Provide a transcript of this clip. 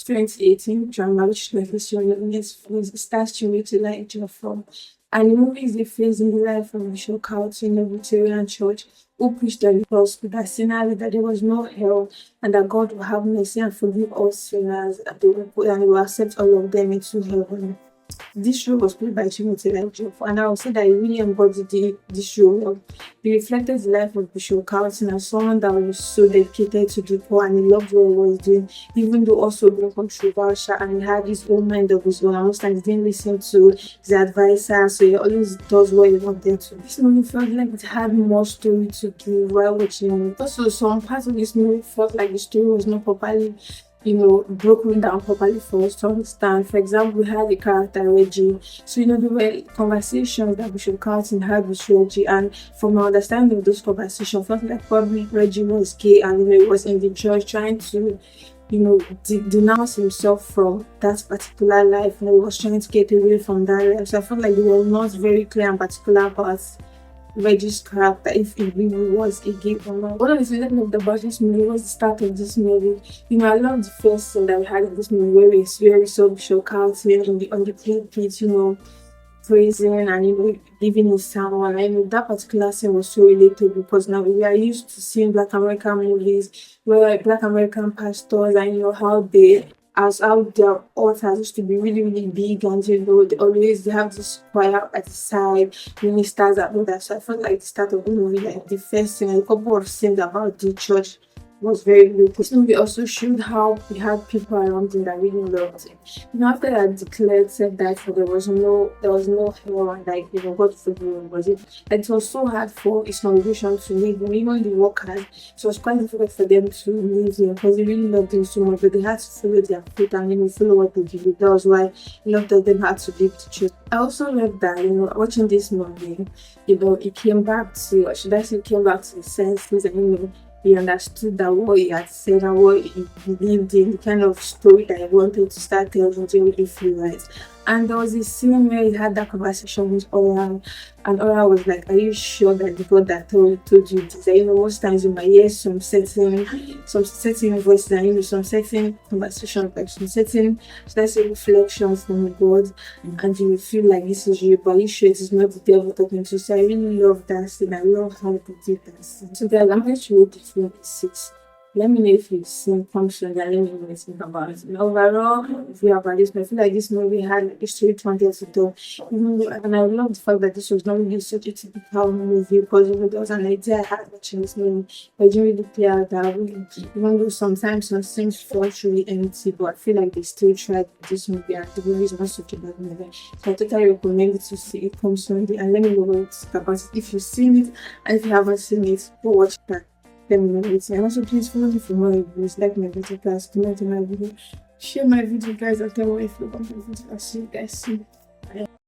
2018 drama, which is my first one on Netflix. It stars Chiwetel Ejiofor. And the movie is the phase in the life of Bishop Carlton in the Victorian Church, who preached the gospel that sinners, that there was no hell, and that God will have mercy and forgive all sinners, and he will accept all of them into heaven. This show was played by Chiwetel Ejiofor, and I would say that he really embodied this role. Well. He reflected the life of Bishop Carlton as someone that was so dedicated to the poor, and he loved what he was doing, even though also being controversial, and he had his own mind of his own. And most times he didn't listen to his advisor, so he always does what he wanted to. This movie felt like it had more story to give while watching it. Also, some parts of this movie felt like the story was not properly broken down properly for us to understand. For example, we had the character Reggie. So, there were conversations that Bishop Carlton had with Reggie, and from my understanding of those conversations, I felt like probably Reggie was gay, and he was in the church trying to denounce himself from that particular life, and he was trying to get away from that life. So I felt like they were not very clear and particular about Reggie's character, if he really was a gay or not. One of the things I loved about this movie was the start of this movie. I love the first scene that we had in this movie where we saw Bishop Carlton on the pulpit, praising and giving his sermon. And that particular scene was so relatable because now we are used to seeing Black American movies where Black American pastors and how their authors used to be really, really big, and they have this choir at the side, ministers and all that. So I felt like the start of the movie, like the first thing, a couple of scenes about the church was very good. This movie also showed how we had people around him that really loved him. After that declared said that there was no hell, and God forgive him, was it? And it was so hard for his congregation to leave him, even the workers. It was quite difficult for them to leave him because they really loved him so much, but they had to follow their faith and follow what they believed. That was why a lot of them had to leave the church. I also loved that, watching this movie, he came back to, should I say, came back to his senses, and he understood that what he had said and what he believed in, the kind of story that he wanted to start telling, to really feel right. And there was a scene where he had that conversation with Oral, and Oral was like, "Are you sure that the God that told you this?" Most times you might hear some certain voices, and some certain conversations, like some certain, let's say, reflections from God, and you will feel like this is you, but you sure it is not the devil talking to you. So I really love that scene. I love how they did that scene. So guys, I'm going to rate the film 6. Let me know if you've seen Function, and let me know what you think about it. Overall, if you have this, I feel like this movie had a story to wanted to tell. And I love the fact that this was not really such a typical movie, because there was an idea I had watching this movie, but it didn't really play out that way. Even though sometimes some things felt really empty, but I feel like they still tried with this movie, and the movie is not such a bad movie. So I totally recommend it to see it come Sunday, and let me know what you think about it. If you've seen it, and if you haven't seen it, go watch that. Let me know what you think. And also please follow me for more reviews, like my video, guys, comment on my video, share my video, guys, and tell me if you want my video. I'll see you guys soon.